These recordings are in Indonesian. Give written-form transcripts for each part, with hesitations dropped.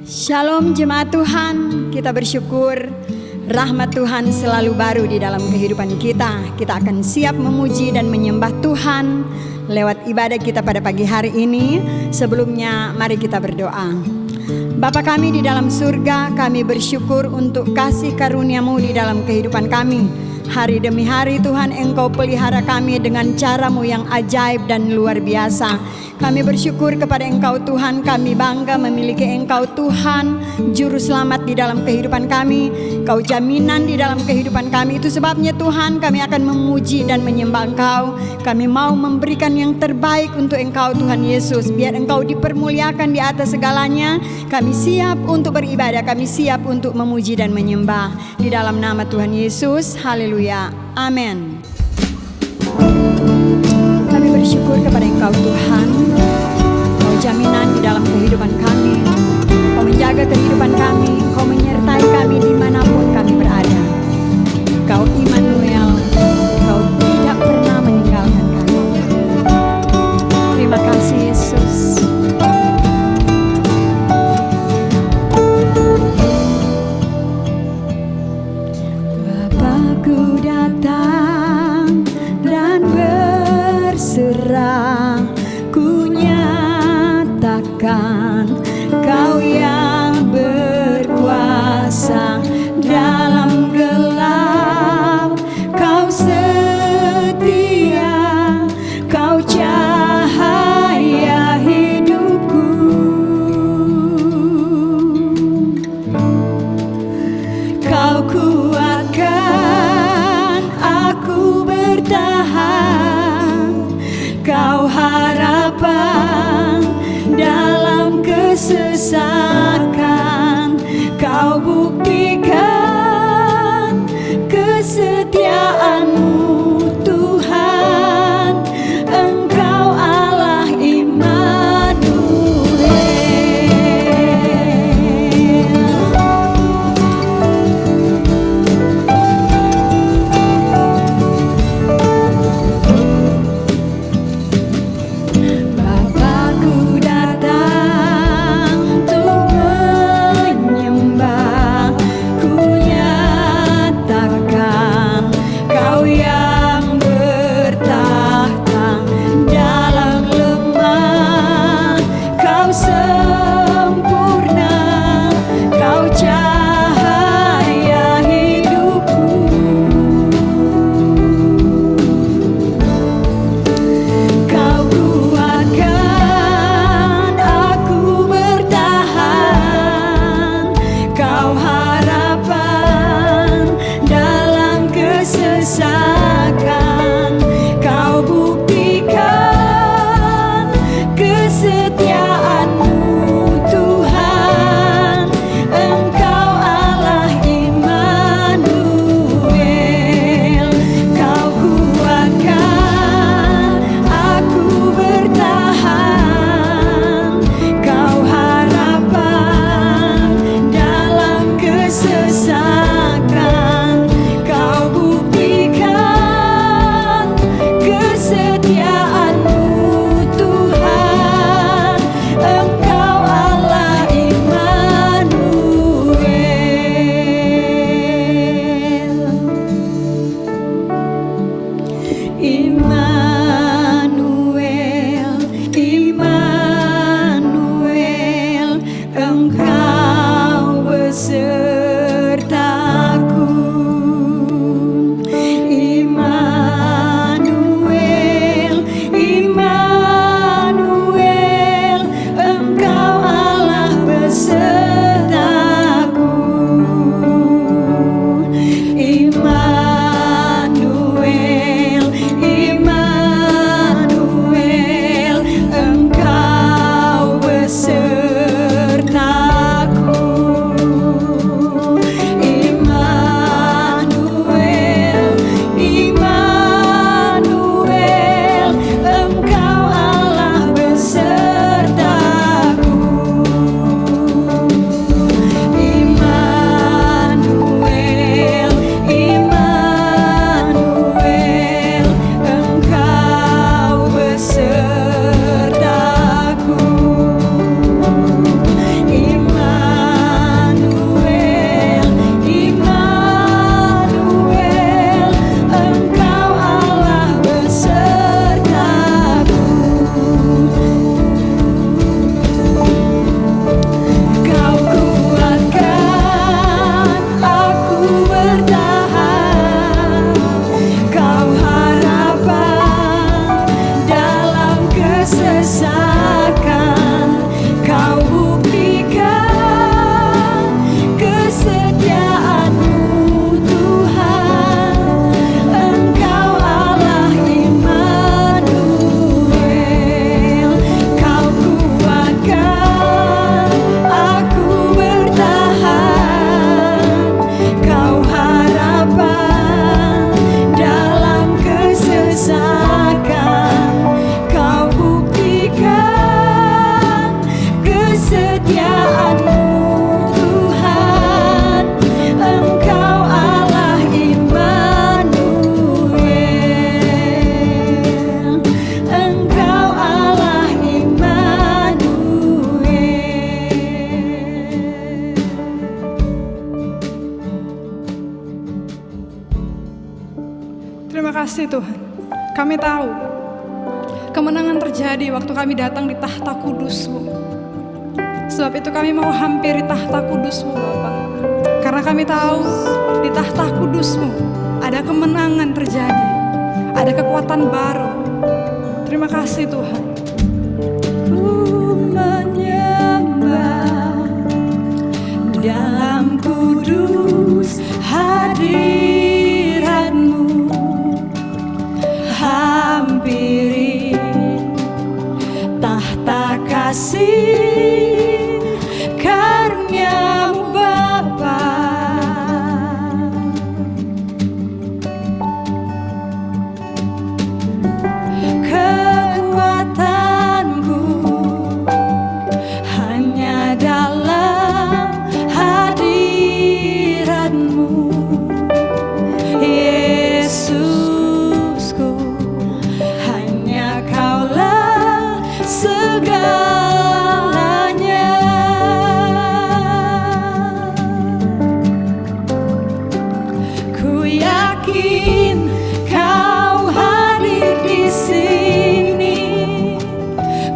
Shalom jemaat Tuhan, kita bersyukur rahmat Tuhan selalu baru di dalam kehidupan kita. Kita akan siap memuji dan menyembah Tuhan lewat ibadah kita pada pagi hari ini. Sebelumnya mari kita berdoa. Bapa kami di dalam surga, kami bersyukur untuk kasih karunia-Mu di dalam kehidupan kami. Hari demi hari Tuhan Engkau pelihara kami dengan cara-Mu yang ajaib dan luar biasa. Kami bersyukur kepada Engkau Tuhan, kami bangga memiliki Engkau Tuhan, Juru Selamat di dalam kehidupan kami, Kau jaminan di dalam kehidupan kami. Itu sebabnya Tuhan kami akan memuji dan menyembah Engkau. Kami mau memberikan yang terbaik untuk Engkau Tuhan Yesus. Biar Engkau dipermuliakan di atas segalanya. Kami siap untuk beribadah, kami siap untuk memuji dan menyembah. Di dalam nama Tuhan Yesus, haleluya, amin. Kami bersyukur kepada Engkau Tuhan, Kau jaminan di dalam kehidupan kami, Kau menjaga kehidupan kami, Kau menyertai kami dimanapun kami berada. Kau Immanuel, Kau tidak pernah meninggalkan kami. Terima kasih Yesus. Bapakku datang dan berserah, ku nyatakan Kau yang berkuasa dalam gelap. Kau setia, Kau cahaya hidupku. Kau kuatkan aku bertahan, Kau harapan dalam kesesakan. Kau buktikan kesetiaan-Mu Tuhan, Engkau Allah Immanuel. Bapakku datang untuk menyembah, ku nyatakan Kau yang bertahta dalam lemah. Kau sempurna, Kau cahaya hidupku. Kau kuatkan aku bertahan, Kau harapan dalam kesesakan. Kau buktikan kesetiaan-Mu Tuhan, Engkau Allah Immanuel. Kau kuatkan aku bertahan, Kau harapan dalam kesesakan. Kau buktikan kesetiaan-Mu Tuhan, Engkau Allah Immanuel. Immanuel, Immanuel, Engkau besertaku. Immanuel, Immanuel, Engkau Allah besertaku. Immanuel, Immanuel, Terima kasih Tuhan. Kami tahu kemenangan terjadi waktu kami datang di tahta kudus-Mu. Sebab itu kami mau hampiri tahta kudus-Mu Bapa. Karena kami tahu di tahta kudus-Mu ada kemenangan terjadi, ada kekuatan baru. Terima kasih Tuhan. Ku menyembah dalam kudus hadirat-Mu, hampiri tahta kasih karunia-Mu Bapa. Kekuatanku hanya dalam hadirat-Mu, Yesusku, hanya Kaulah segalanya. Ku yakin Kau hadir di sini,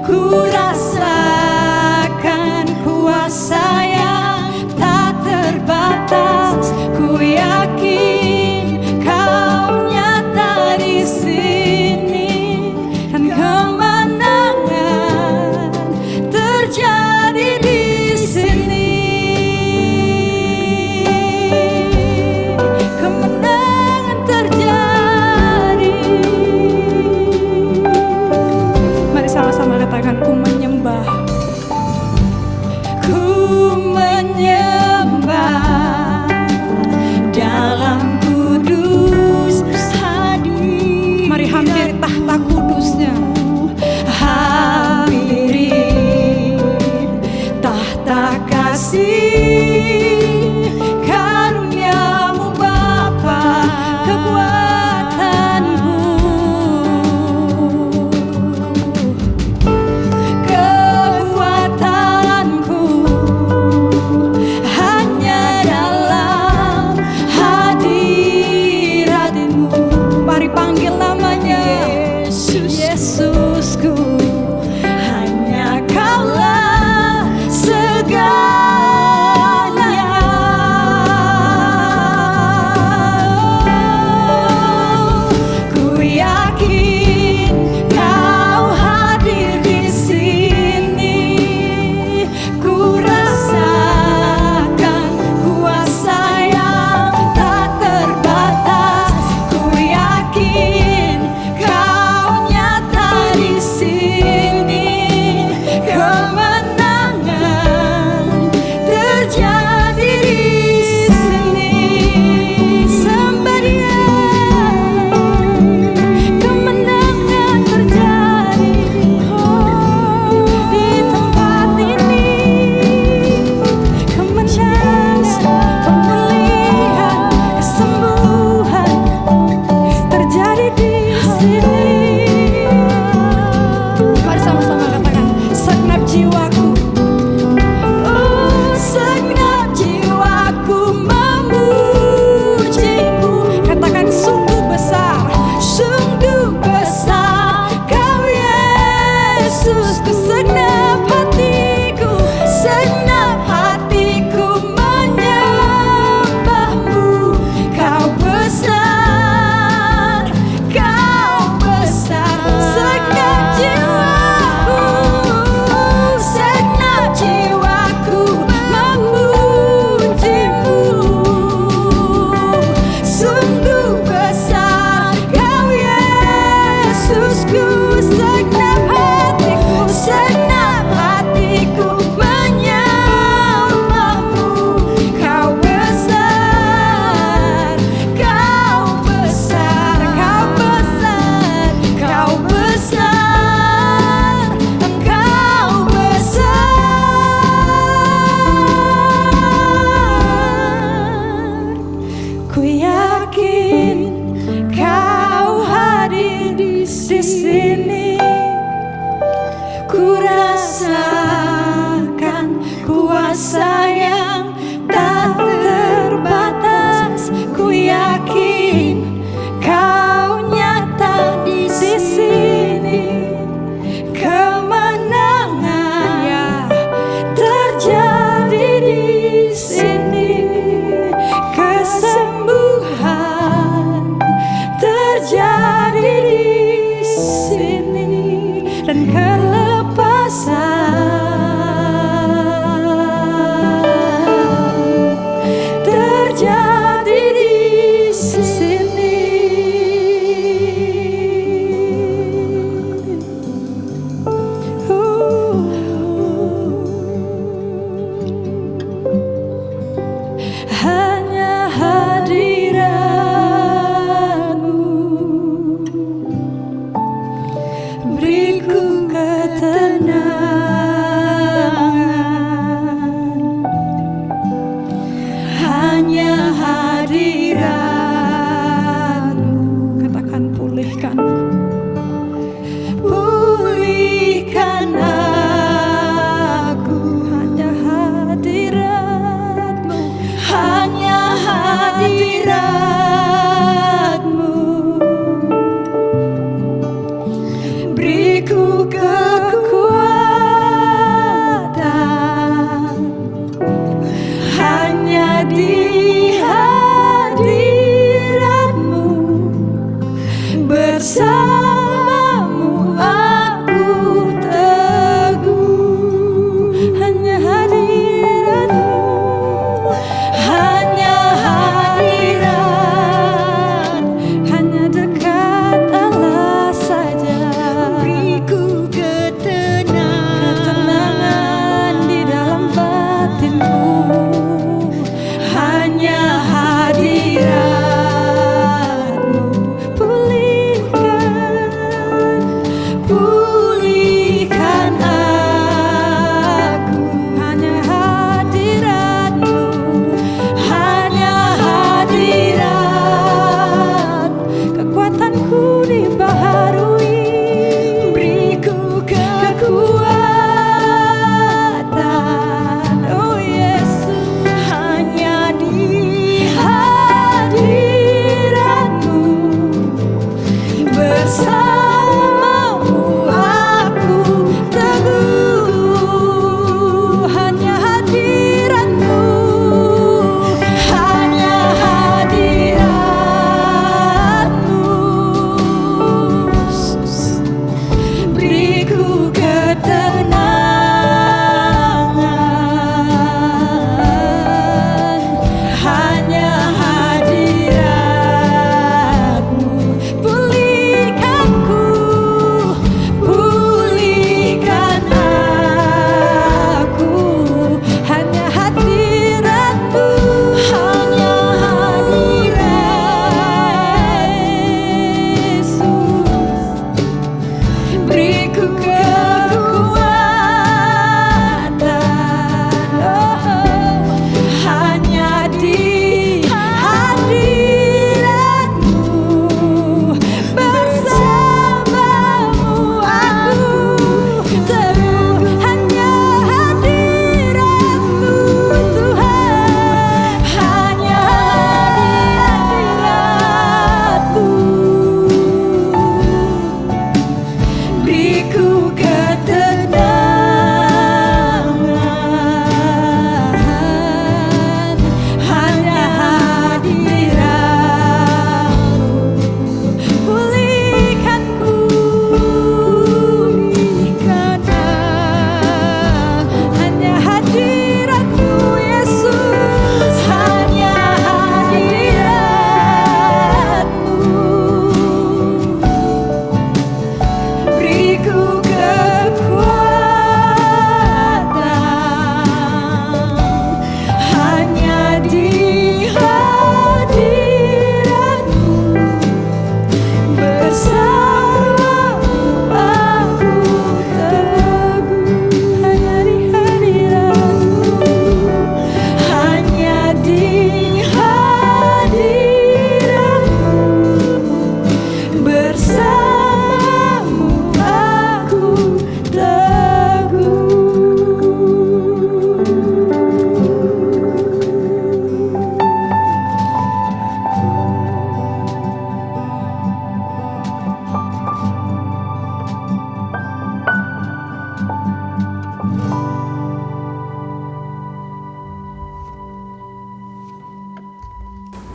ku rasakan kuasa yang tak terbatas. Ku yakin Kau nyata di sini, dan kemenangan terjadi di sini. Kemenangan terjadi. Mari sama-sama katakan, ku menyembah. Ku menyembah dalam kudus hadirat. Mari hampiri tahta kudus-Nya. Hampiri tahta kasih karunia-Mu Bapa. Kekuatanku hanya dalam hadirat-Mu. Mari panggil namanya. Yesusku, hanya Kaulah segalanya. Ku yakin Kau hadir di sini, ku rasakan kuasa yang tak terbatas. Ku yakin Kau nyata di sini, kemenangan terjadi di sini. Sembah Dia, kemenangan terjadi di tempat ini. Kemenangan, pemulihan, kesembuhan terjadi di sini. Mari sama-sama katakan, segenap jiwaku. Oh, segenap jiwaku memuji-Mu. Katakan, sungguh besar. Sungguh besar Kau Yesusku. Segenap hatiku menyembah-Mu. Kau besar, Kau besar. Segenap jiwaku memuji-Mu. Sungguh besar Kau Yesusku. Segenap hatiku menyembah-Mu. Kau besar, Kau besar, Kau besar, Kau besar, Engkau besar. Ku yakin Kau hadir di sini, ku rasakan kuasa yang tak terbatas. Ku yakin Kau terjadi di sini dan kelepasan terjadi di sini. Hanya hadirat-Mu beriku ketenangan. Hanya hadirat-Mu, katakan pulihkanku. Pulihkan aku. Hanya hadirat-Mu, hanya hadirat-Mu beriku kekuatan. Hanya di hadirat-Mu bersamamu aku teguh. Hanya hadirat-Mu, hanya hadirat, hanya dekat Allah saja beriku ketenangan di dalam batinku. Hanya hadirat-Mu pulihkan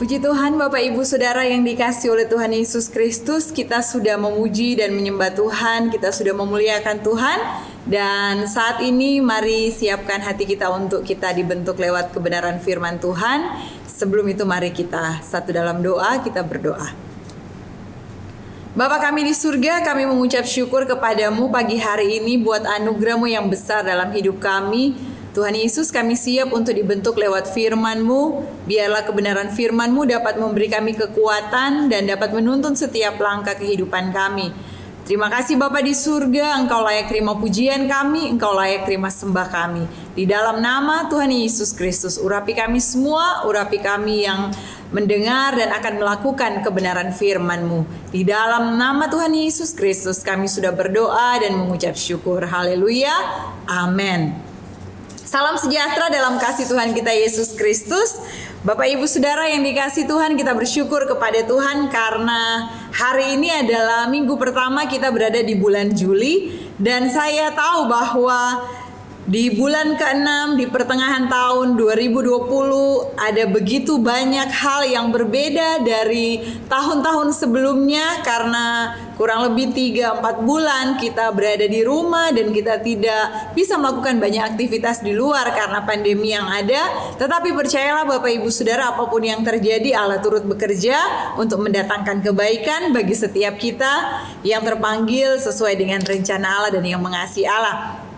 Puji Tuhan Bapak Ibu Saudara yang dikasihi oleh Tuhan Yesus Kristus, kita sudah memuji dan menyembah Tuhan, kita sudah memuliakan Tuhan. Dan saat ini mari siapkan hati kita untuk kita dibentuk lewat kebenaran firman Tuhan. Sebelum itu mari kita satu dalam doa, kita berdoa. Bapa kami di surga, kami mengucap syukur kepadamu pagi hari ini buat anugerah-Mu yang besar dalam hidup kami. Tuhan Yesus, kami siap untuk dibentuk lewat firman-Mu. Biarlah kebenaran firman-Mu dapat memberi kami kekuatan dan dapat menuntun setiap langkah kehidupan kami. Terima kasih Bapa di surga, Engkau layak terima pujian kami, Engkau layak terima sembah kami. Di dalam nama Tuhan Yesus Kristus, urapi kami semua, urapi kami yang mendengar dan akan melakukan kebenaran firman-Mu. Di dalam nama Tuhan Yesus Kristus kami sudah berdoa dan mengucap syukur. Haleluya. Amin. Salam sejahtera dalam kasih Tuhan kita Yesus Kristus. Bapak Ibu Saudara yang dikasihi Tuhan, kita bersyukur kepada Tuhan karena hari ini adalah minggu pertama kita berada di bulan Juli. Dan saya tahu bahwa di bulan ke-6 di pertengahan tahun 2020 ada begitu banyak hal yang berbeda dari tahun-tahun sebelumnya, karena kurang lebih 3-4 bulan kita berada di rumah dan kita tidak bisa melakukan banyak aktivitas di luar karena pandemi yang ada. Tetapi percayalah Bapak Ibu Saudara, apapun yang terjadi Allah turut bekerja untuk mendatangkan kebaikan bagi setiap kita yang terpanggil sesuai dengan rencana Allah dan yang mengasihi Allah.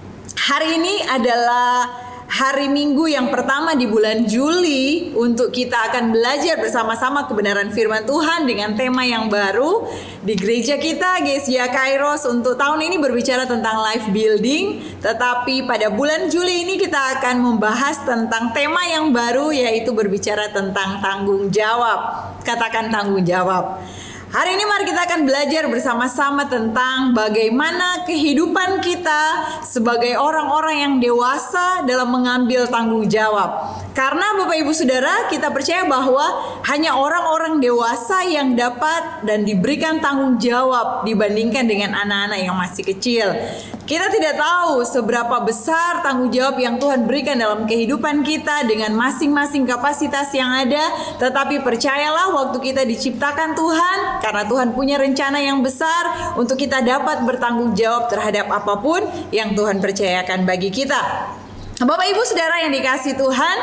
Hari ini adalah hari Minggu yang pertama di bulan Juli untuk kita akan belajar bersama-sama kebenaran firman Tuhan dengan tema yang baru di gereja kita, GSJ Kairos. Untuk tahun ini berbicara tentang life building, tetapi pada bulan Juli ini kita akan membahas tentang tema yang baru, yaitu berbicara tentang tanggung jawab. Katakan tanggung jawab. Hari ini mari kita akan belajar bersama-sama tentang bagaimana kehidupan kita sebagai orang-orang yang dewasa dalam mengambil tanggung jawab. Karena Bapak Ibu Saudara, kita percaya bahwa hanya orang-orang dewasa yang dapat dan diberikan tanggung jawab dibandingkan dengan anak-anak yang masih kecil. Kita tidak tahu seberapa besar tanggung jawab yang Tuhan berikan dalam kehidupan kita dengan masing-masing kapasitas yang ada. Tetapi percayalah, waktu kita diciptakan Tuhan, karena Tuhan punya rencana yang besar untuk kita dapat bertanggung jawab terhadap apapun yang Tuhan percayakan bagi kita. Bapak Ibu Saudara yang dikasihi Tuhan,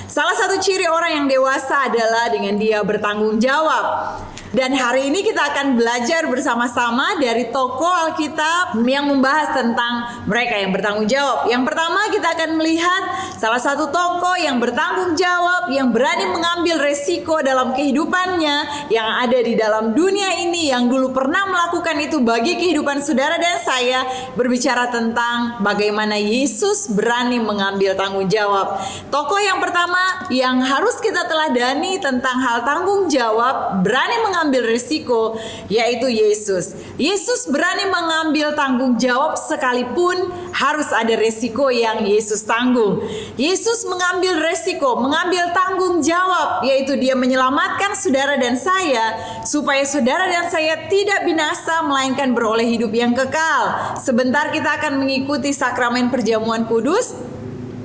salah satu ciri orang yang dewasa adalah dengan dia bertanggung jawab. Dan hari ini kita akan belajar bersama-sama dari tokoh Alkitab yang membahas tentang mereka yang bertanggung jawab. Yang pertama kita akan melihat salah satu tokoh yang bertanggung jawab, yang berani mengambil resiko dalam kehidupannya, yang ada di dalam dunia ini, yang dulu pernah melakukan itu bagi kehidupan saudara dan saya. Berbicara tentang bagaimana Yesus berani mengambil tanggung jawab. Tokoh yang pertama yang harus kita teladani tentang hal tanggung jawab, berani mengambil risiko, yaitu Yesus. Yesus berani mengambil tanggung jawab sekalipun harus ada risiko yang Yesus tanggung. Yesus mengambil risiko, mengambil tanggung jawab, yaitu dia menyelamatkan saudara dan saya supaya saudara dan saya tidak binasa melainkan beroleh hidup yang kekal. Sebentar kita akan mengikuti sakramen perjamuan kudus,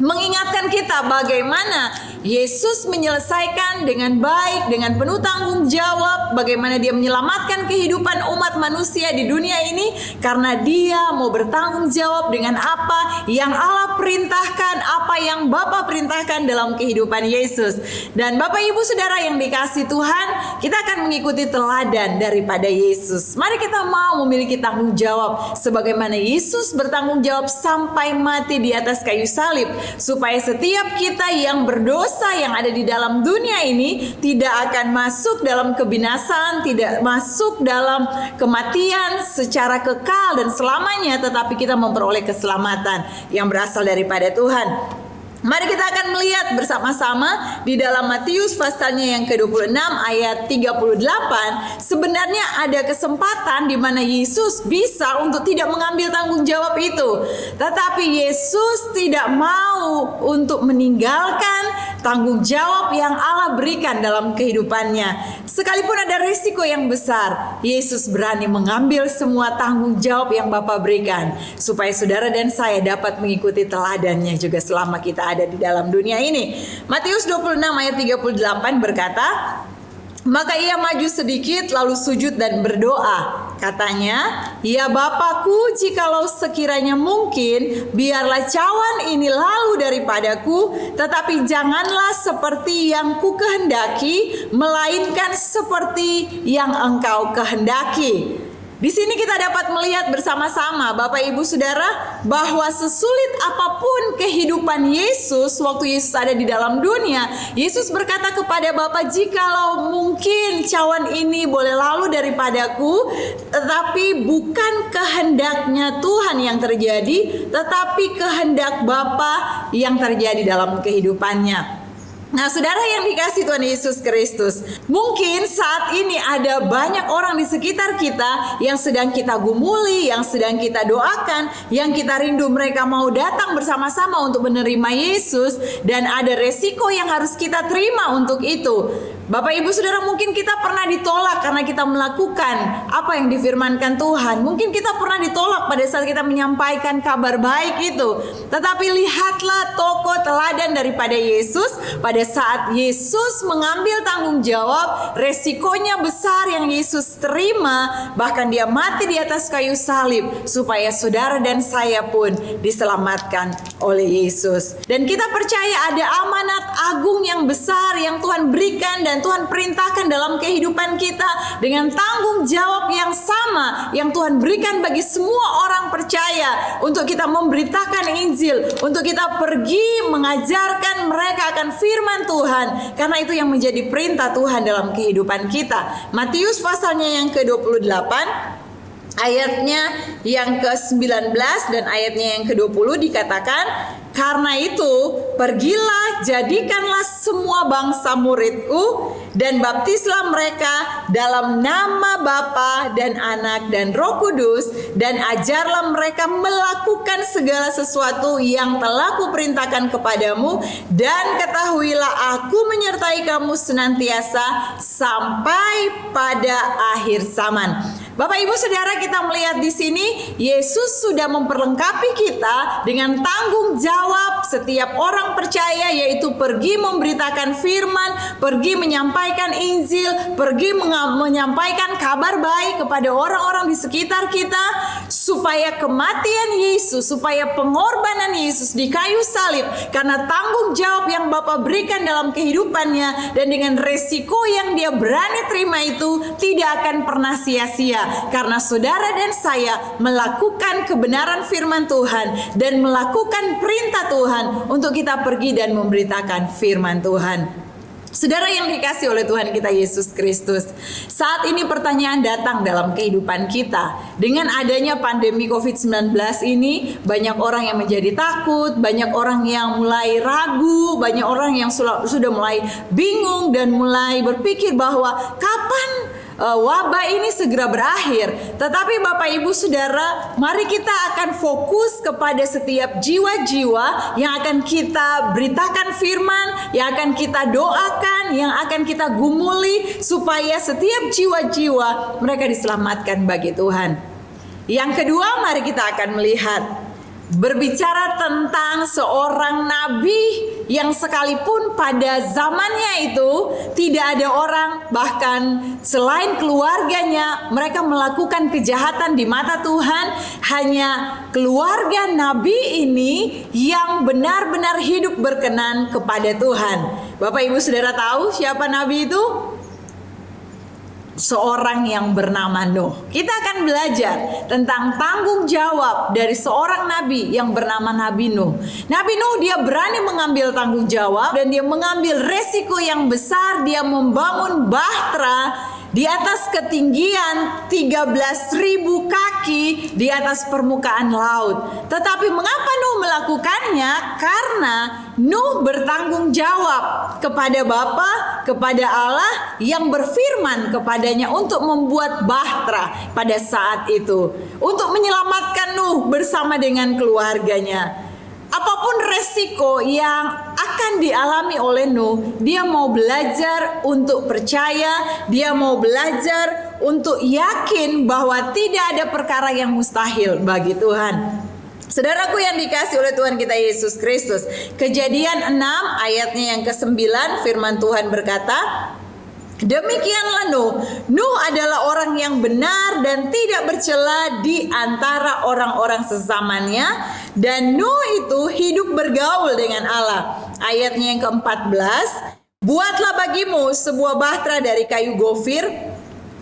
mengingatkan kita bagaimana Yesus menyelesaikan dengan baik, dengan penuh tanggung jawab, bagaimana dia menyelamatkan kehidupan umat manusia di dunia ini, karena dia mau bertanggung jawab dengan apa yang Allah perintahkan, apa yang Bapa perintahkan dalam kehidupan Yesus. Dan Bapak Ibu Saudara yang dikasihi Tuhan, kita akan mengikuti teladan daripada Yesus. Mari kita mau memiliki tanggung jawab sebagaimana Yesus bertanggung jawab sampai mati di atas kayu salib, supaya setiap kita yang berdosa yang ada di dalam dunia ini tidak akan masuk dalam kebinasaan, tidak masuk dalam kematian secara kekal dan selamanya, tetapi kita memperoleh keselamatan yang berasal daripada Tuhan. Mari kita akan melihat bersama-sama di dalam Matius pasalnya yang ke-26 ayat 38. Sebenarnya ada kesempatan di mana Yesus bisa untuk tidak mengambil tanggung jawab itu. Tetapi Yesus tidak mau untuk meninggalkan tanggung jawab yang Allah berikan dalam kehidupannya. Sekalipun ada risiko yang besar, Yesus berani mengambil semua tanggung jawab yang Bapa berikan, supaya saudara dan saya dapat mengikuti teladannya juga selama kita ada di dalam dunia ini. Matius 26 ayat 38 berkata, Maka ia maju sedikit lalu sujud dan berdoa. Katanya, "Ya Bapakku, jikalau sekiranya mungkin, biarlah cawan ini lalu daripadaku, tetapi janganlah seperti yang ku kehendaki, melainkan seperti yang Engkau kehendaki." Di sini kita dapat melihat bersama-sama Bapak Ibu Saudara bahwa sesulit apapun kehidupan Yesus waktu Yesus ada di dalam dunia, Yesus berkata kepada Bapa, "Jikalau mungkin cawan ini boleh lalu daripadaku, tetapi bukan kehendaknya Tuhan yang terjadi, tetapi kehendak Bapa yang terjadi dalam kehidupannya." Nah, saudara yang dikasihi Tuhan Yesus Kristus, mungkin saat ini ada banyak orang di sekitar kita yang sedang kita gumuli, yang sedang kita doakan, yang kita rindu mereka mau datang bersama-sama untuk menerima Yesus, dan ada resiko yang harus kita terima untuk itu. Bapak Ibu Saudara, mungkin kita pernah ditolak karena kita melakukan apa yang difirmankan Tuhan. Mungkin kita pernah ditolak pada saat kita menyampaikan kabar baik itu. Tetapi lihatlah tokoh teladan daripada Yesus. Pada saat Yesus mengambil tanggung jawab, resikonya besar yang Yesus terima. Bahkan dia mati di atas kayu salib supaya saudara dan saya pun diselamatkan oleh Yesus. Dan kita percaya ada amanat agung yang besar yang Tuhan berikan dan Tuhan perintahkan dalam kehidupan kita dengan tanggung jawab yang sama yang Tuhan berikan bagi semua orang percaya untuk kita memberitakan Injil, untuk kita pergi mengajarkan mereka akan firman Tuhan, karena itu yang menjadi perintah Tuhan dalam kehidupan kita. Matius pasalnya yang ke-28 ayatnya yang ke-19 dan ayatnya yang ke-20 dikatakan, "Karena itu pergilah, jadikanlah semua bangsa muridku, dan baptislah mereka dalam nama Bapa dan Anak dan Roh Kudus, dan ajarlah mereka melakukan segala sesuatu yang telah kuperintahkan kepadamu, dan ketahuilah aku menyertai kamu senantiasa sampai pada akhir zaman." Bapak Ibu Saudara, kita melihat di sini Yesus sudah memperlengkapi kita dengan tanggung jawab setiap orang percaya, yaitu pergi memberitakan firman, pergi menyampaikan Injil, pergi menyampaikan kabar baik kepada orang-orang di sekitar kita, supaya kematian Yesus, supaya pengorbanan Yesus di kayu salib, karena tanggung jawab yang Bapa berikan dalam kehidupannya dan dengan resiko yang dia berani terima itu tidak akan pernah sia-sia. Karena saudara dan saya melakukan kebenaran firman Tuhan dan melakukan perintah Tuhan untuk kita pergi dan memberitakan firman Tuhan. Saudara yang dikasihi oleh Tuhan kita Yesus Kristus, saat ini pertanyaan datang dalam kehidupan kita. Dengan adanya pandemi COVID-19 ini, banyak orang yang menjadi takut, banyak orang yang mulai ragu, banyak orang yang sudah mulai bingung dan mulai berpikir bahwa kapan wabah ini segera berakhir. Tetapi Bapak Ibu Saudara, mari kita akan fokus kepada setiap jiwa-jiwa yang akan kita beritakan firman, yang akan kita doakan, yang akan kita gumuli, supaya setiap jiwa-jiwa mereka diselamatkan bagi Tuhan. Yang kedua, mari kita akan melihat berbicara tentang seorang nabi yang sekalipun pada zamannya itu tidak ada orang, bahkan selain keluarganya, mereka melakukan kejahatan di mata Tuhan. Hanya keluarga nabi ini yang benar-benar hidup berkenan kepada Tuhan. Bapak Ibu Saudara tahu siapa nabi itu? Seorang yang bernama Nuh. Kita akan belajar tentang tanggung jawab dari seorang nabi yang bernama Nabi Nuh. Nabi Nuh dia berani mengambil tanggung jawab dan dia mengambil resiko yang besar. Dia membangun bahtera di atas ketinggian 13.000 kaki di atas permukaan laut. Tetapi mengapa Nuh melakukannya? Karena Nuh bertanggung jawab kepada Bapa, kepada Allah yang berfirman kepadanya untuk membuat bahtera pada saat itu, untuk menyelamatkan Nuh bersama dengan keluarganya. Apapun resiko yang akan dialami oleh Nuh, dia mau belajar untuk percaya, dia mau belajar untuk yakin bahwa tidak ada perkara yang mustahil bagi Tuhan. Saudaraku yang dikasihi oleh Tuhan kita Yesus Kristus, Kejadian 6 ayatnya yang ke-9, firman Tuhan berkata, Demikianlah Nuh. Nuh adalah orang yang benar dan tidak bercela di antara orang-orang sezamannya. Dan Nuh itu hidup bergaul dengan Allah. Ayatnya yang ke-14. Buatlah bagimu sebuah bahtera dari kayu gofir.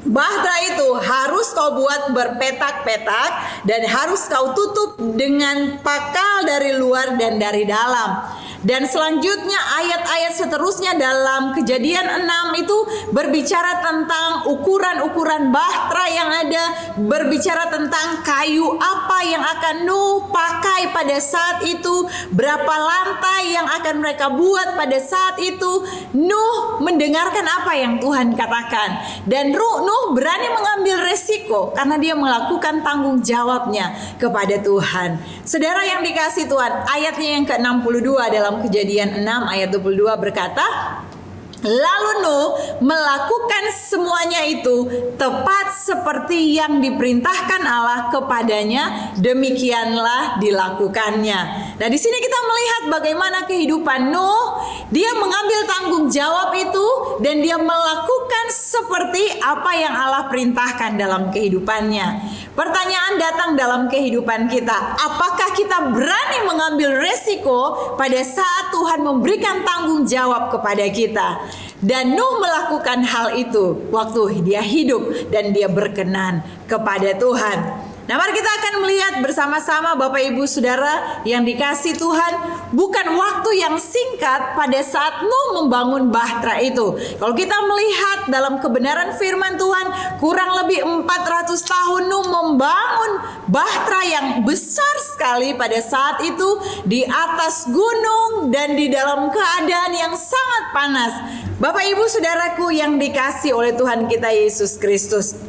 Bahtera itu harus kau buat berpetak-petak dan harus kau tutup dengan pakal dari luar dan dari dalam. Dan selanjutnya ayat-ayat seterusnya dalam Kejadian 6 itu berbicara tentang ukuran-ukuran bahtera yang ada, berbicara tentang kayu apa yang akan Nuh pakai pada saat itu, berapa lantai yang akan mereka buat pada saat itu. Nuh mendengarkan apa yang Tuhan katakan, dan Nuh berani mengambil resiko karena dia melakukan tanggung jawabnya kepada Tuhan. Saudara yang dikasihi Tuhan, ayatnya yang ke-62 dalam Kejadian 6 ayat 22 berkata, lalu Nuh melakukan semuanya itu tepat seperti yang diperintahkan Allah kepadanya, demikianlah dilakukannya. Nah, di sini kita melihat bagaimana kehidupan Nuh. Dia mengambil tanggung jawab itu dan dia melakukan seperti apa yang Allah perintahkan dalam kehidupannya. Pertanyaan datang dalam kehidupan kita, apakah kita berani mengambil resiko pada saat Tuhan memberikan tanggung jawab kepada kita? Dan Nuh melakukan hal itu waktu dia hidup dan dia berkenan kepada Tuhan. Nah, mari kita akan melihat bersama-sama Bapak Ibu Saudara yang dikasihi Tuhan, bukan waktu yang singkat pada saat Nuh membangun bahtera itu. Kalau kita melihat dalam kebenaran firman Tuhan, kurang lebih 400 tahun Nuh membangun bahtera yang besar sekali pada saat itu di atas gunung dan di dalam keadaan yang sangat panas. Bapak Ibu Saudaraku yang dikasihi oleh Tuhan kita Yesus Kristus,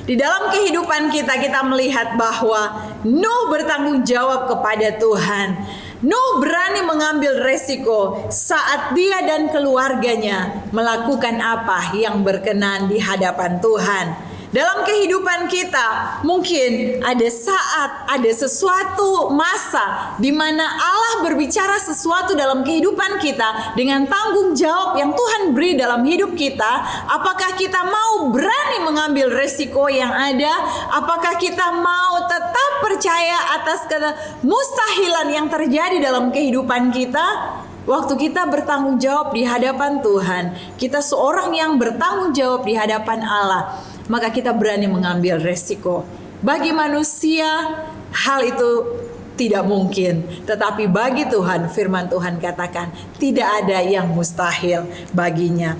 di dalam kehidupan kita melihat bahwa Nuh bertanggung jawab kepada Tuhan. Nuh berani mengambil resiko saat dia dan keluarganya melakukan apa yang berkenan di hadapan Tuhan. Dalam kehidupan kita mungkin ada saat, ada sesuatu masa di mana Allah berbicara sesuatu dalam kehidupan kita dengan tanggung jawab yang Tuhan beri dalam hidup kita. Apakah kita mau berani mengambil resiko yang ada? Apakah kita mau tetap percaya atas kemustahilan yang terjadi dalam kehidupan kita? Waktu kita bertanggung jawab di hadapan Tuhan, kita seorang yang bertanggung jawab di hadapan Allah, maka kita berani mengambil resiko. Bagi manusia hal itu tidak mungkin, tetapi bagi Tuhan, firman Tuhan katakan tidak ada yang mustahil baginya.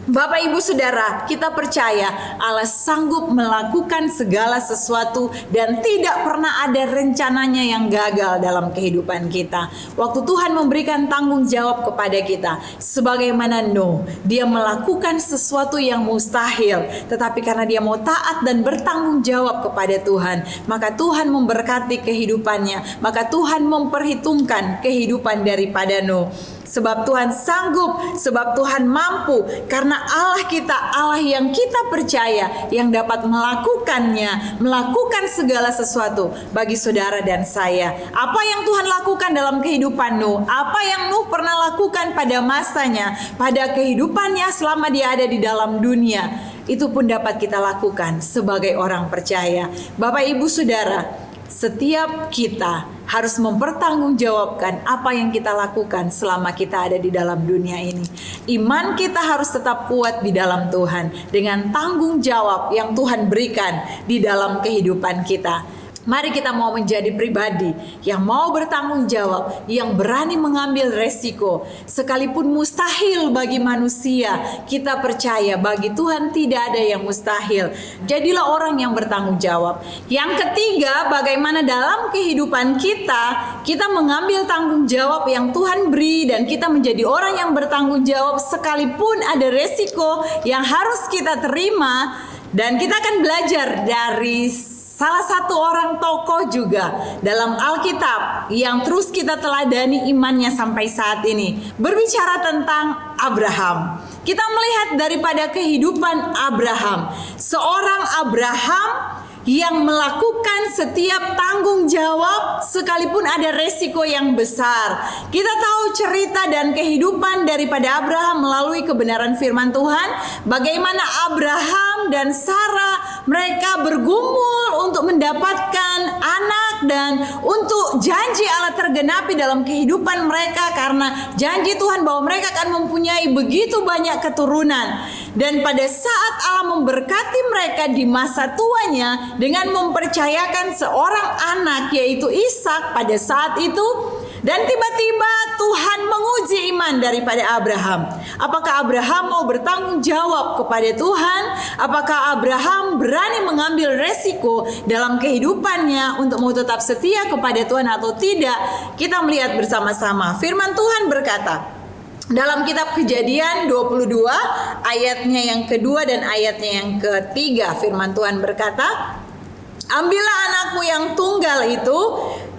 Bapak Ibu Saudara, kita percaya Allah sanggup melakukan segala sesuatu dan tidak pernah ada rencananya yang gagal dalam kehidupan kita. Waktu Tuhan memberikan tanggung jawab kepada kita, sebagaimana Nuh, dia melakukan sesuatu yang mustahil, tetapi karena dia mau taat dan bertanggung jawab kepada Tuhan, maka Tuhan memberkati kehidupannya, maka Tuhan memperhitungkan kehidupan daripada Nuh. Sebab Tuhan sanggup, sebab Tuhan mampu, karena Allah kita, Allah yang kita percaya, yang dapat melakukannya, melakukan segala sesuatu bagi saudara dan saya. Apa yang Tuhan lakukan dalam kehidupan Nuh, apa yang Nuh pernah lakukan pada masanya, pada kehidupannya selama dia ada di dalam dunia, itu pun dapat kita lakukan sebagai orang percaya. Bapak Ibu Saudara, setiap kita harus mempertanggungjawabkan apa yang kita lakukan selama kita ada di dalam dunia ini. Iman kita harus tetap kuat di dalam Tuhan dengan tanggung jawab yang Tuhan berikan di dalam kehidupan kita. Mari kita mau menjadi pribadi yang mau bertanggung jawab, yang berani mengambil resiko. Sekalipun mustahil bagi manusia, kita percaya bagi Tuhan tidak ada yang mustahil. Jadilah orang yang bertanggung jawab. Yang ketiga, bagaimana dalam kehidupan kita mengambil tanggung jawab yang Tuhan beri dan kita menjadi orang yang bertanggung jawab sekalipun ada resiko yang harus kita terima. Dan kita akan belajar dari salah satu orang tokoh juga dalam Alkitab yang terus kita teladani imannya sampai saat ini. Berbicara tentang Abraham. Kita melihat daripada kehidupan Abraham. Seorang Abraham yang melakukan setiap tanggung jawab sekalipun ada resiko yang besar. Kita tahu cerita dan kehidupan daripada Abraham melalui kebenaran firman Tuhan, bagaimana Abraham dan Sarah mereka bergumul untuk mendapatkan anak dan untuk janji Allah tergenapi dalam kehidupan mereka, karena janji Tuhan bahwa mereka akan mempunyai begitu banyak keturunan. Dan pada saat Allah memberkati mereka di masa tuanya dengan mempercayakan seorang anak yaitu Ishak pada saat itu, dan tiba-tiba Tuhan menguji iman daripada Abraham. Apakah Abraham mau bertanggung jawab kepada Tuhan? Apakah Abraham berani mengambil resiko dalam kehidupannya untuk mau tetap setia kepada Tuhan atau tidak? Kita melihat bersama-sama. Firman Tuhan berkata dalam kitab Kejadian 22 ayatnya yang kedua dan ayatnya yang ketiga, firman Tuhan berkata, ambillah anakmu yang tunggal itu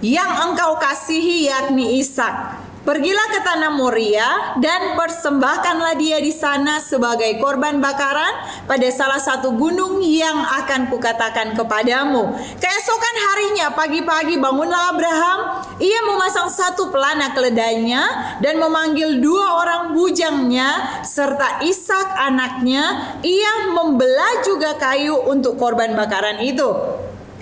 yang engkau kasihi, yakni Ishak. Pergilah ke tanah Moria dan persembahkanlah dia di sana sebagai korban bakaran pada salah satu gunung yang akan kukatakan kepadamu. Keesokan harinya pagi-pagi bangunlah Abraham. Ia memasang satu pelana keledainya dan memanggil 2 orang bujangnya serta Ishak anaknya. Ia membelah juga kayu untuk korban bakaran itu.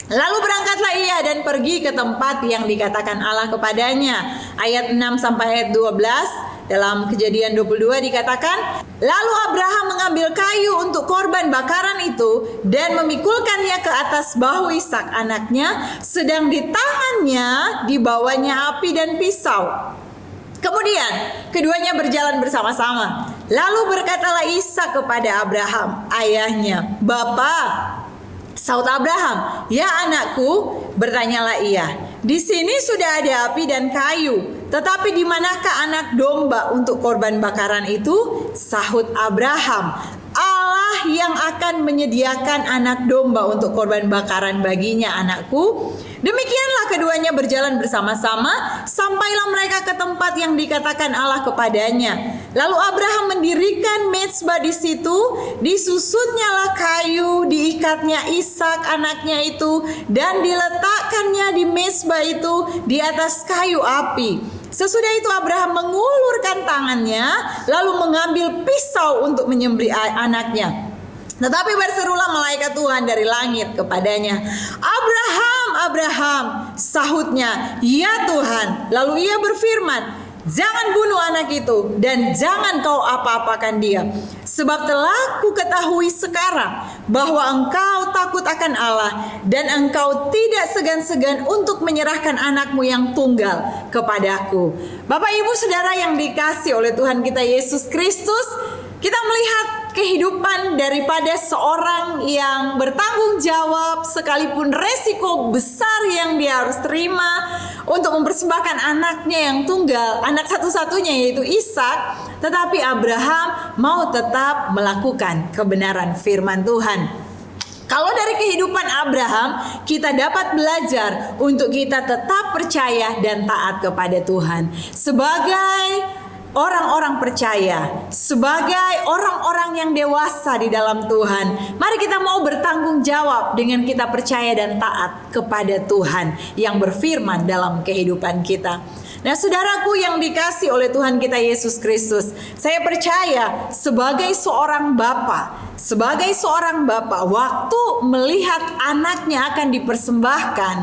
Lalu berangkatlah ia dan pergi ke tempat yang dikatakan Allah kepadanya. Ayat 6 sampai ayat 12 dalam Kejadian 22 dikatakan, lalu Abraham mengambil kayu untuk korban bakaran itu dan memikulkannya ke atas bahu Ishak anaknya, sedang di tangannya dibawanya api dan pisau. Kemudian keduanya berjalan bersama-sama. Lalu berkatalah Ishak kepada Abraham ayahnya, "Bapa." Saut Abraham, "Ya anakku," bertanyalah ia, "di sini sudah ada api dan kayu, tetapi di manakah anak domba untuk korban bakaran itu?" Sahut Abraham, "Allah yang akan menyediakan anak domba untuk korban bakaran baginya, anakku." Demikianlah keduanya berjalan bersama-sama, sampailah mereka ke tempat yang dikatakan Allah kepadanya. Lalu Abraham mendirikan mezbah di situ, disusunnyalah kayu, diikatnya Ishak anaknya itu, dan diletakkannya di mezbah itu di atas kayu api. Sesudah itu Abraham mengulurkan tangannya, lalu mengambil pisau untuk menyembelih anaknya. Tetapi berserulah malaikat Tuhan dari langit kepadanya, "Abraham, Abraham." Sahutnya, "Ya Tuhan." Lalu ia berfirman, "Jangan bunuh anak itu dan jangan kau apa-apakan dia. Sebab telah ku ketahui sekarang bahwa engkau takut akan Allah dan engkau tidak segan-segan untuk menyerahkan anakmu yang tunggal kepadaku." Bapak Ibu Saudara yang dikasihi oleh Tuhan kita Yesus Kristus, kita melihat kehidupan daripada seorang yang bertanggung jawab sekalipun resiko besar yang dia harus terima untuk mempersembahkan anaknya yang tunggal, anak satu-satunya yaitu Ishak, tetapi Abraham mau tetap melakukan kebenaran firman Tuhan. Kalau dari kehidupan Abraham, kita dapat belajar untuk kita tetap percaya dan taat kepada Tuhan. Sebagai orang-orang percaya, sebagai orang-orang yang dewasa di dalam Tuhan, mari kita mau bertanggung jawab dengan kita percaya dan taat kepada Tuhan yang berfirman dalam kehidupan kita. Nah, saudaraku yang dikasihi oleh Tuhan kita Yesus Kristus, saya percaya sebagai seorang bapa, waktu melihat anaknya akan dipersembahkan,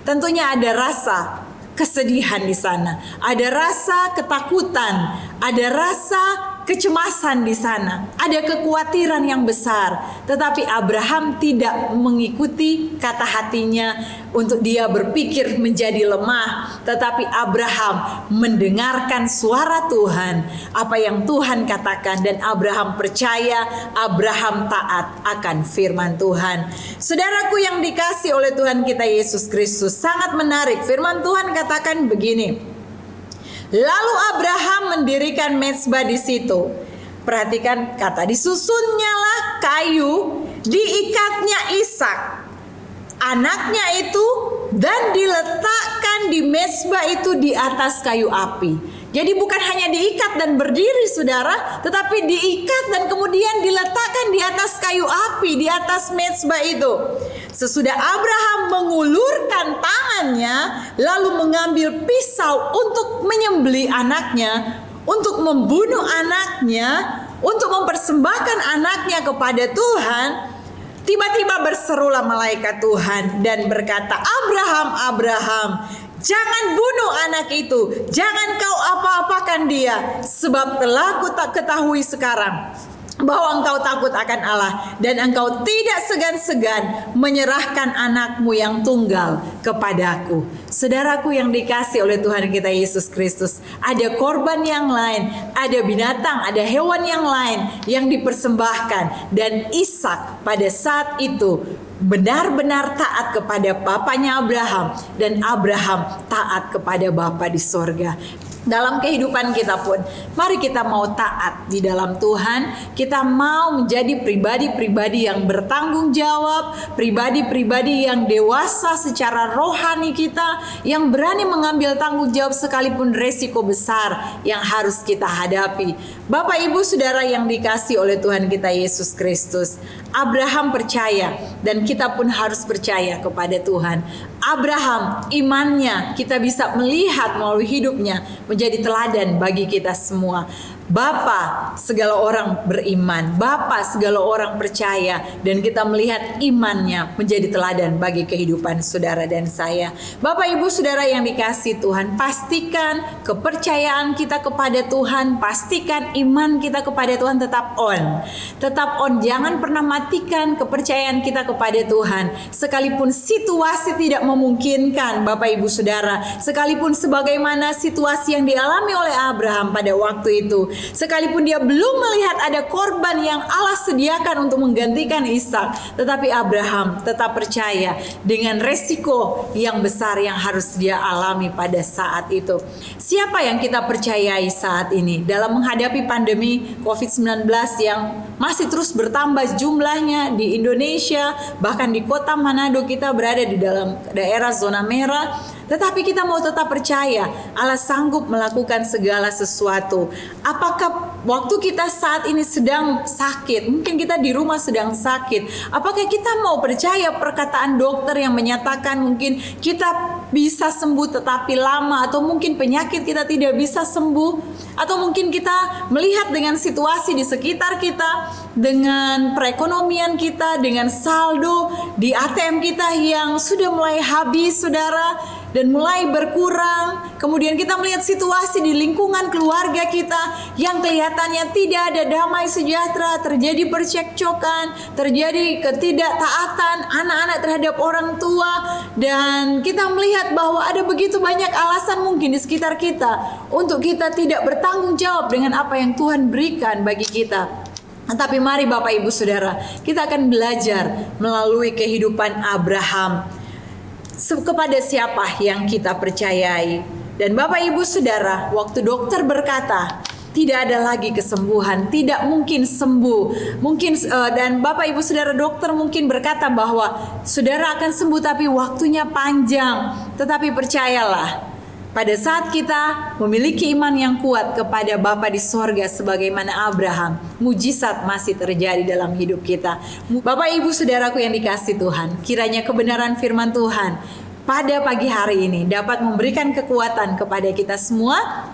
tentunya ada rasa kesedihan di sana, ada rasa ketakutan, ada rasa kecemasan di sana, ada kekhawatiran yang besar. Tetapi Abraham tidak mengikuti kata hatinya untuk dia berpikir menjadi lemah, tetapi Abraham mendengarkan suara Tuhan, apa yang Tuhan katakan, dan Abraham percaya, Abraham taat akan firman Tuhan. Saudaraku yang dikasihi oleh Tuhan kita Yesus Kristus, sangat menarik firman Tuhan katakan begini. Lalu Abraham mendirikan mezbah di situ. Perhatikan kata, disusunnyalah kayu, diikatnya Ishak anaknya itu, dan diletakkan di mezbah itu di atas kayu api. Jadi bukan hanya diikat dan berdiri saudara, tetapi diikat dan kemudian diletakkan di atas kayu api, di atas mezbah itu. Sesudah Abraham mengulurkan tangannya, lalu mengambil pisau untuk menyembelih anaknya, untuk membunuh anaknya, untuk mempersembahkan anaknya kepada Tuhan, tiba-tiba berserulah malaikat Tuhan dan berkata, "Abraham, Abraham, jangan bunuh anak itu, jangan kau apa-apakan dia, sebab telah ku tak ketahui sekarang bahwa engkau takut akan Allah dan engkau tidak segan-segan menyerahkan anakmu yang tunggal kepadaku." Saudaraku yang dikasih oleh Tuhan kita Yesus Kristus, ada korban yang lain, ada binatang, ada hewan yang lain yang dipersembahkan, dan Ishak pada saat itu benar-benar taat kepada bapaknya Abraham, dan Abraham taat kepada Bapa di sorga. Dalam kehidupan kita pun, mari kita mau taat di dalam Tuhan. Kita mau menjadi pribadi-pribadi yang bertanggung jawab, pribadi-pribadi yang dewasa secara rohani kita, yang berani mengambil tanggung jawab sekalipun resiko besar yang harus kita hadapi. Bapak, Ibu, Saudara yang dikasih oleh Tuhan kita Yesus Kristus, Abraham percaya dan kita pun harus percaya kepada Tuhan. Abraham, imannya kita bisa melihat melalui hidupnya menjadi teladan bagi kita semua. Bapa segala orang beriman, Bapa segala orang percaya, dan kita melihat imannya menjadi teladan bagi kehidupan saudara dan saya. Bapak, Ibu, Saudara yang dikasih Tuhan, pastikan kepercayaan kita kepada Tuhan, pastikan iman kita kepada Tuhan tetap on. Tetap on, jangan pernah matikan kepercayaan kita kepada Tuhan. Sekalipun situasi tidak memungkinkan, Bapak, Ibu, Saudara, sekalipun sebagaimana situasi yang dialami oleh Abraham pada waktu itu, sekalipun dia belum melihat ada korban yang Allah sediakan untuk menggantikan Ishak, tetapi Abraham tetap percaya dengan resiko yang besar yang harus dia alami pada saat itu. Siapa yang kita percayai saat ini dalam menghadapi pandemi COVID-19 yang masih terus bertambah jumlahnya di Indonesia, bahkan di kota Manado kita berada di dalam daerah zona merah. Tetapi kita mau tetap percaya Allah sanggup melakukan segala sesuatu. Apakah waktu kita saat ini sedang sakit, mungkin kita di rumah sedang sakit, apakah kita mau percaya perkataan dokter yang menyatakan mungkin kita bisa sembuh tetapi lama, atau mungkin penyakit kita tidak bisa sembuh, atau mungkin kita melihat dengan situasi di sekitar kita, dengan perekonomian kita, dengan saldo di ATM kita yang sudah mulai habis, saudara, dan mulai berkurang. Kemudian kita melihat situasi di lingkungan keluarga kita yang kelihatannya tidak ada damai sejahtera, terjadi percekcokan, terjadi ketidaktaatan anak-anak terhadap orang tua, dan kita melihat bahwa ada begitu banyak alasan mungkin di sekitar kita untuk kita tidak bertanggung jawab dengan apa yang Tuhan berikan bagi kita. Tapi mari Bapak, Ibu, Saudara, kita akan belajar melalui kehidupan Abraham kepada siapa yang kita percayai. Dan Bapak, Ibu, Saudara, waktu dokter berkata tidak ada lagi kesembuhan, tidak mungkin sembuh, mungkin dan Bapak, Ibu, Saudara, dokter mungkin berkata bahwa saudara akan sembuh tapi waktunya panjang. Tetapi percayalah, pada saat kita memiliki iman yang kuat kepada Bapa di sorga sebagaimana Abraham, mujizat masih terjadi dalam hidup kita. Bapak, Ibu, Saudaraku yang dikasih Tuhan, kiranya kebenaran firman Tuhan pada pagi hari ini dapat memberikan kekuatan kepada kita semua.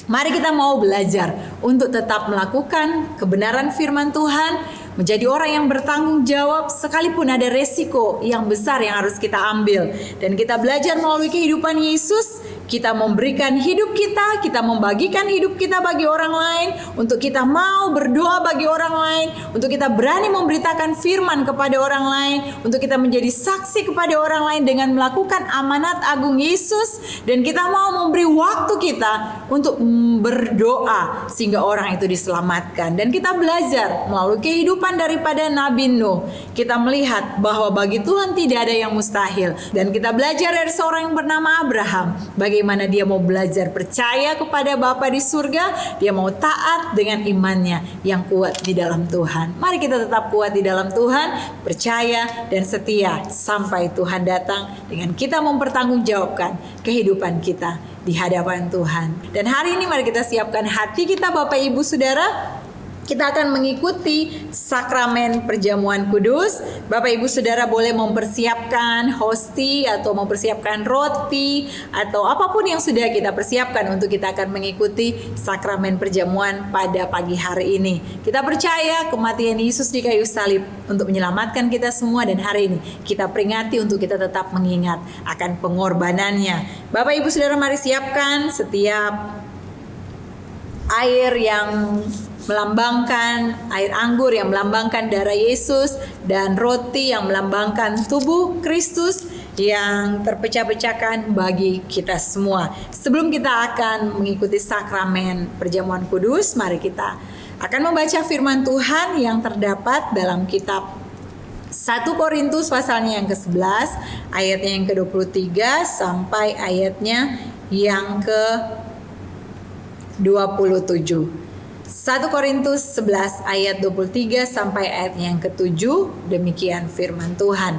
Mari kita mau belajar untuk tetap melakukan kebenaran firman Tuhan, menjadi orang yang bertanggung jawab sekalipun ada resiko yang besar yang harus kita ambil. Dan kita belajar melalui kehidupan Yesus, kita memberikan hidup kita membagikan hidup kita bagi orang lain, untuk kita mau berdoa bagi orang lain, untuk kita berani memberitakan firman kepada orang lain, untuk kita menjadi saksi kepada orang lain dengan melakukan amanat agung Yesus, dan kita mau memberi waktu kita untuk berdoa sehingga orang itu diselamatkan. Dan kita belajar melalui kehidupan daripada Nabi Nuh, kita melihat bahwa bagi Tuhan tidak ada yang mustahil. Dan kita belajar dari seorang yang bernama Abraham, bagaimana dia mau belajar percaya kepada Bapa di surga, dia mau taat dengan imannya yang kuat di dalam Tuhan. Mari kita tetap kuat di dalam Tuhan, percaya dan setia sampai Tuhan datang, dengan kita mempertanggungjawabkan kehidupan kita. di hadapan Tuhan. Dan hari ini mari kita siapkan hati kita Bapak Ibu Saudara. Kita akan mengikuti sakramen perjamuan kudus. Bapak Ibu Saudara boleh mempersiapkan hosti atau mempersiapkan roti atau apapun yang sudah kita persiapkan untuk kita akan mengikuti sakramen perjamuan pada pagi hari ini. Kita percaya kematian Yesus di kayu salib untuk menyelamatkan kita semua, dan hari ini kita peringati untuk kita tetap mengingat akan pengorbanannya. Bapak Ibu Saudara, mari siapkan setiap air yang melambangkan air anggur yang melambangkan darah Yesus dan roti yang melambangkan tubuh Kristus yang terpecah-pecahkan bagi kita semua. Sebelum kita akan mengikuti sakramen perjamuan kudus, mari kita akan membaca firman Tuhan yang terdapat dalam kitab 1 Korintus pasalnya yang ke-11 ayatnya yang ke-23 sampai ayatnya yang ke-27. 1 Korintus 11 ayat 23 sampai ayat yang ke-7, demikian firman Tuhan.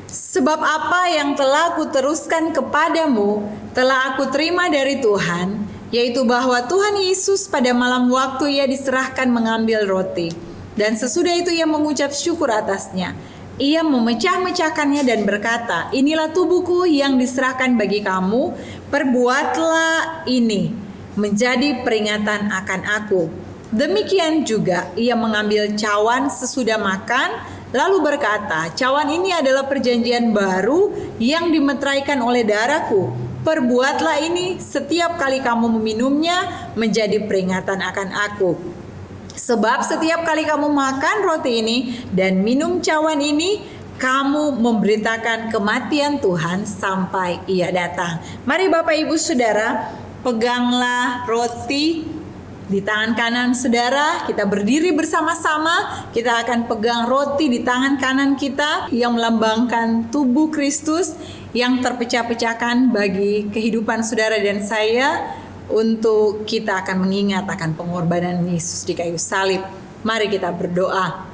Sebab apa yang telah aku teruskan kepadamu telah aku terima dari Tuhan, yaitu bahwa Tuhan Yesus pada malam waktu ia diserahkan mengambil roti, dan sesudah itu ia mengucap syukur atasnya. Ia memecah-mecahkannya dan berkata, inilah tubuhku yang diserahkan bagi kamu, perbuatlah ini menjadi peringatan akan aku. Demikian juga ia mengambil cawan sesudah makan, lalu berkata, cawan ini adalah perjanjian baru yang dimeteraikan oleh darahku. Perbuatlah ini setiap kali kamu meminumnya menjadi peringatan akan aku. Sebab setiap kali kamu makan roti ini dan minum cawan ini, kamu memberitakan kematian Tuhan sampai ia datang. Mari Bapak Ibu Saudara, peganglah roti di tangan kanan saudara. Kita berdiri bersama-sama. Kita akan pegang roti di tangan kanan kita yang melambangkan tubuh Kristus yang terpecah-pecahkan bagi kehidupan saudara dan saya, untuk kita akan mengingat akan pengorbanan Yesus di kayu salib. Mari kita berdoa.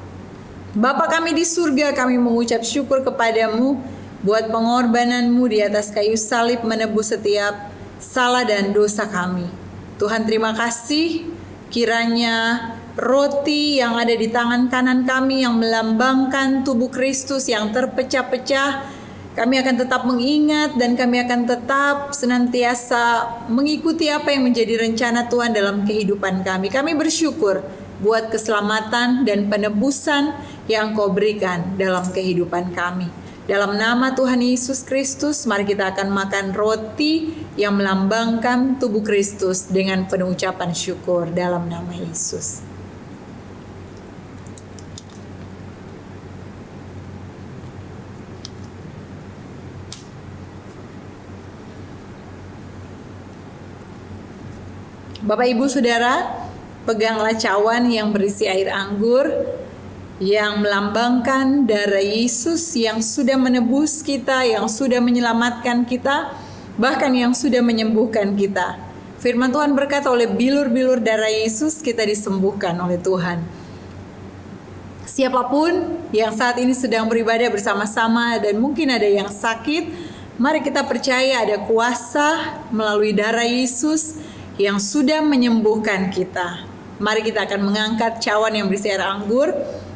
Bapa kami di surga, kami mengucap syukur kepadamu buat pengorbananmu di atas kayu salib menebus setiap salah dan dosa kami. Tuhan, terima kasih, kiranya roti yang ada di tangan kanan kami yang melambangkan tubuh Kristus yang terpecah-pecah, kami akan tetap mengingat dan kami akan tetap senantiasa mengikuti apa yang menjadi rencana Tuhan dalam kehidupan kami. Kami bersyukur buat keselamatan dan penebusan yang Kau berikan dalam kehidupan kami. Dalam nama Tuhan Yesus Kristus, mari kita akan makan roti yang melambangkan tubuh Kristus dengan penuh ucapan syukur dalam nama Yesus. Bapak Ibu Saudara, peganglah cawan yang berisi air anggur yang melambangkan darah Yesus yang sudah menebus kita, yang sudah menyelamatkan kita, bahkan yang sudah menyembuhkan kita. Firman Tuhan berkata, oleh bilur-bilur darah Yesus kita disembuhkan oleh Tuhan. Siapapun yang saat ini sedang beribadah bersama-sama dan mungkin ada yang sakit, mari kita percaya ada kuasa melalui darah Yesus yang sudah menyembuhkan kita. Mari kita akan mengangkat cawan yang berisi air anggur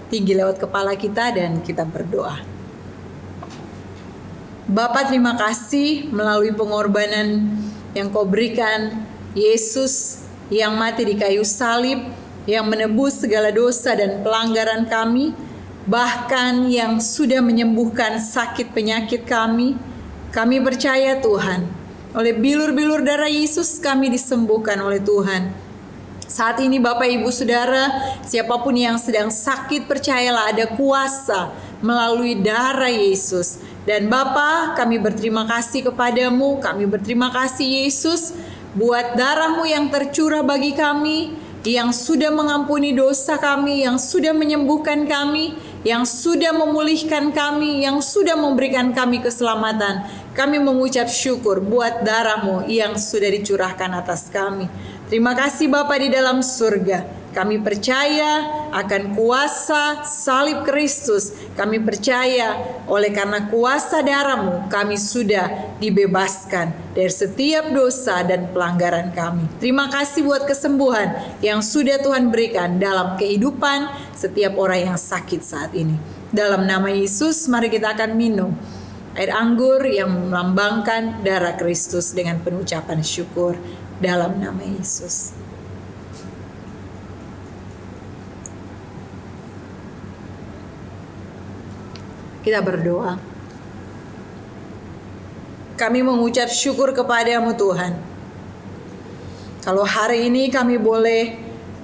tinggi lewat kepala kita dan kita berdoa. Bapa, terima kasih melalui pengorbanan yang Kau berikan, Yesus yang mati di kayu salib, yang menebus segala dosa dan pelanggaran kami, bahkan yang sudah menyembuhkan sakit penyakit kami. Kami percaya Tuhan, oleh bilur-bilur darah Yesus kami disembuhkan oleh Tuhan. Saat ini Bapak Ibu Saudara, siapapun yang sedang sakit, percayalah ada kuasa melalui darah Yesus. Dan Bapa, kami berterima kasih kepadamu, kami berterima kasih Yesus buat darah-Mu yang tercurah bagi kami, yang sudah mengampuni dosa kami, yang sudah menyembuhkan kami, yang sudah memulihkan kami, yang sudah memberikan kami keselamatan. Kami mengucap syukur buat darah-Mu yang sudah dicurahkan atas kami. Terima kasih Bapa di dalam surga. Kami percaya akan kuasa salib Kristus. Kami percaya oleh karena kuasa darah-Mu kami sudah dibebaskan dari setiap dosa dan pelanggaran kami. Terima kasih buat kesembuhan yang sudah Tuhan berikan dalam kehidupan setiap orang yang sakit saat ini. Dalam nama Yesus, mari kita akan minum air anggur yang melambangkan darah Kristus dengan penuh ucapan syukur dalam nama Yesus. Kita berdoa. Kami mengucap syukur kepada-Mu Tuhan. Kalau hari ini kami boleh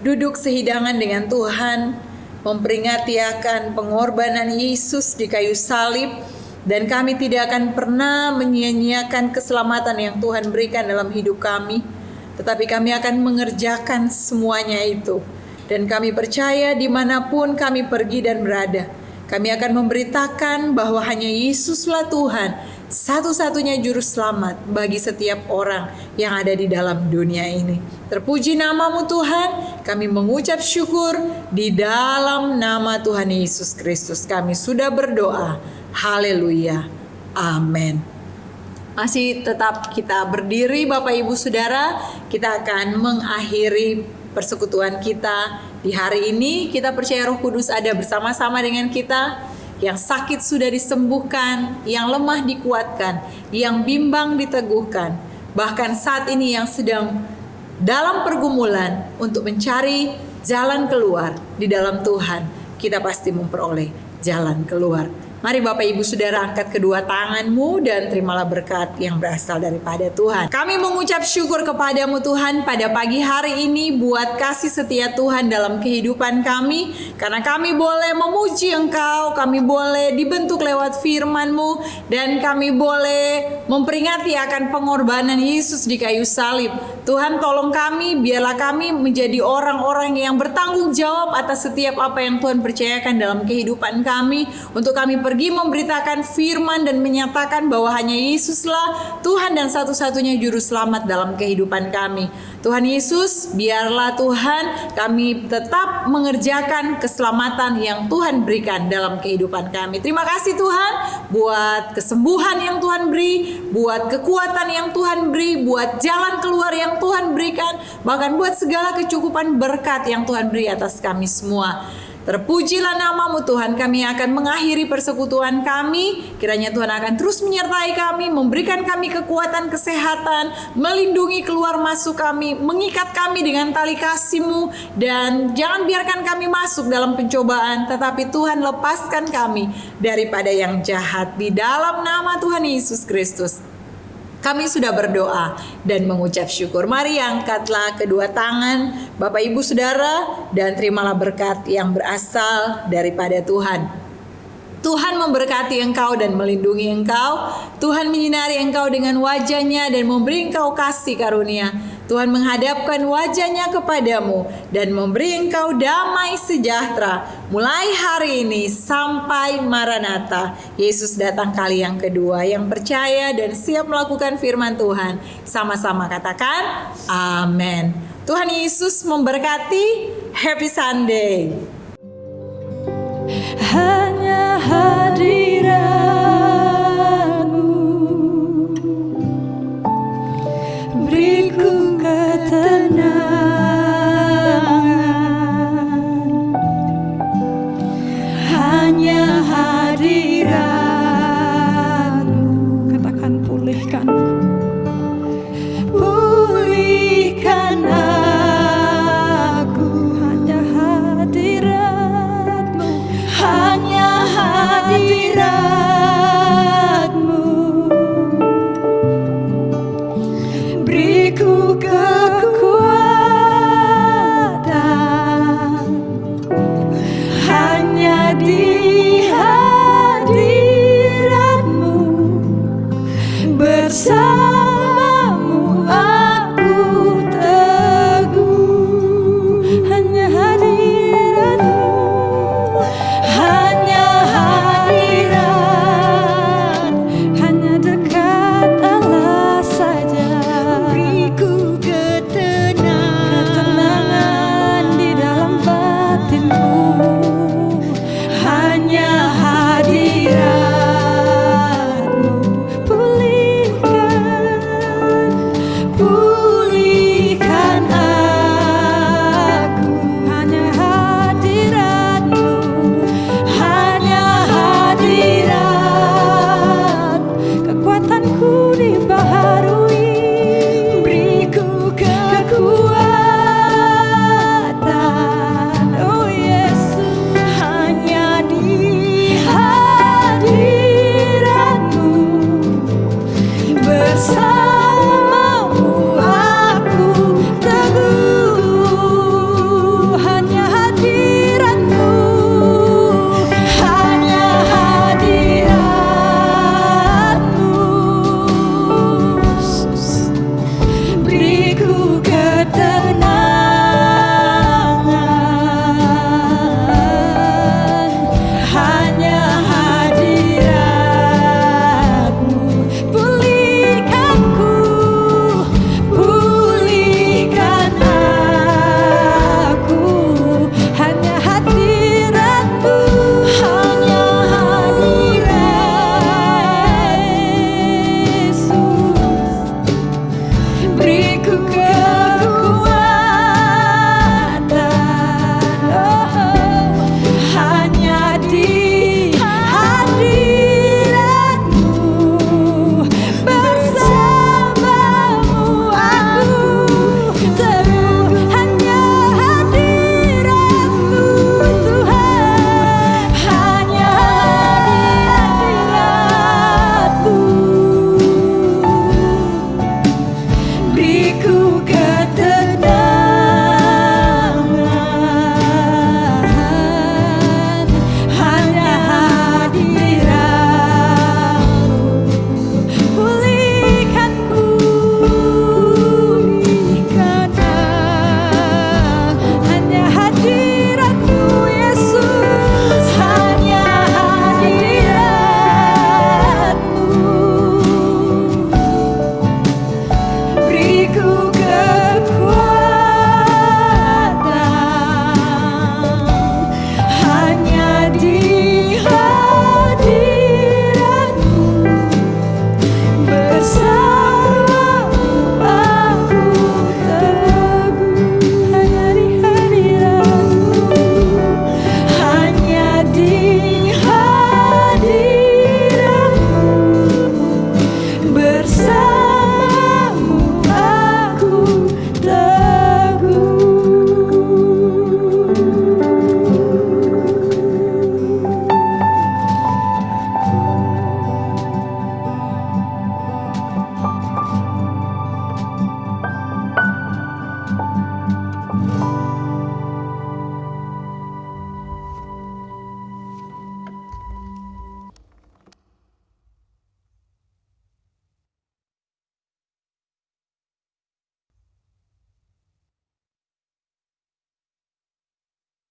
duduk sehidangan dengan Tuhan, memperingati akan pengorbanan Yesus di kayu salib, dan kami tidak akan pernah menyia-nyiakan keselamatan yang Tuhan berikan dalam hidup kami, tetapi kami akan mengerjakan semuanya itu. Dan kami percaya dimanapun kami pergi dan berada, kami akan memberitakan bahwa hanya Yesuslah Tuhan, satu-satunya juru selamat bagi setiap orang yang ada di dalam dunia ini. Terpuji nama-Mu Tuhan, kami mengucap syukur di dalam nama Tuhan Yesus Kristus. Kami sudah berdoa. Haleluya. Amin. Masih tetap kita berdiri Bapak Ibu Saudara, kita akan mengakhiri persekutuan kita di hari ini. Kita percaya Roh Kudus ada bersama-sama dengan kita. Yang sakit sudah disembuhkan, yang lemah dikuatkan, yang bimbang diteguhkan. Bahkan saat ini yang sedang dalam pergumulan untuk mencari jalan keluar di dalam Tuhan, kita pasti memperoleh jalan keluar. Mari Bapak Ibu Saudara angkat kedua tanganmu dan terimalah berkat yang berasal daripada Tuhan. Kami mengucap syukur kepada-Mu Tuhan pada pagi hari ini buat kasih setia Tuhan dalam kehidupan kami. Karena kami boleh memuji Engkau, kami boleh dibentuk lewat firman-Mu, dan kami boleh memperingati akan pengorbanan Yesus di kayu salib. Tuhan tolong kami, biarlah kami menjadi orang-orang yang bertanggung jawab atas setiap apa yang Tuhan percayakan dalam kehidupan kami. Untuk kami pergi memberitakan firman dan menyatakan bahwa hanya Yesuslah Tuhan dan satu-satunya juru selamat dalam kehidupan kami. Tuhan Yesus, biarlah Tuhan kami tetap mengerjakan keselamatan yang Tuhan berikan dalam kehidupan kami. Terima kasih Tuhan buat kesembuhan yang Tuhan beri, buat kekuatan yang Tuhan beri, buat jalan keluar yang Tuhan berikan, bahkan buat segala kecukupan berkat yang Tuhan beri atas kami semua. Terpujilah nama-Mu Tuhan. Kami akan mengakhiri persekutuan kami. Kiranya Tuhan akan terus menyertai kami, memberikan kami kekuatan, kesehatan, melindungi keluar masuk kami, mengikat kami dengan tali kasih-Mu, dan jangan biarkan kami masuk dalam pencobaan, tetapi Tuhan lepaskan kami daripada yang jahat. Di dalam nama Tuhan Yesus Kristus kami sudah berdoa dan mengucap syukur. Mari angkatlah kedua tangan Bapak Ibu Saudara dan terimalah berkat yang berasal daripada Tuhan. Tuhan memberkati engkau dan melindungi engkau. Tuhan menyinari engkau dengan wajah-Nya dan memberi engkau kasih karunia. Tuhan menghadapkan wajah-Nya kepadamu dan memberi engkau damai sejahtera mulai hari ini sampai Maranatha. Yesus datang kali yang kedua. Yang percaya dan siap melakukan firman Tuhan, sama-sama katakan amin. Tuhan Yesus memberkati. Happy Sunday. Hanya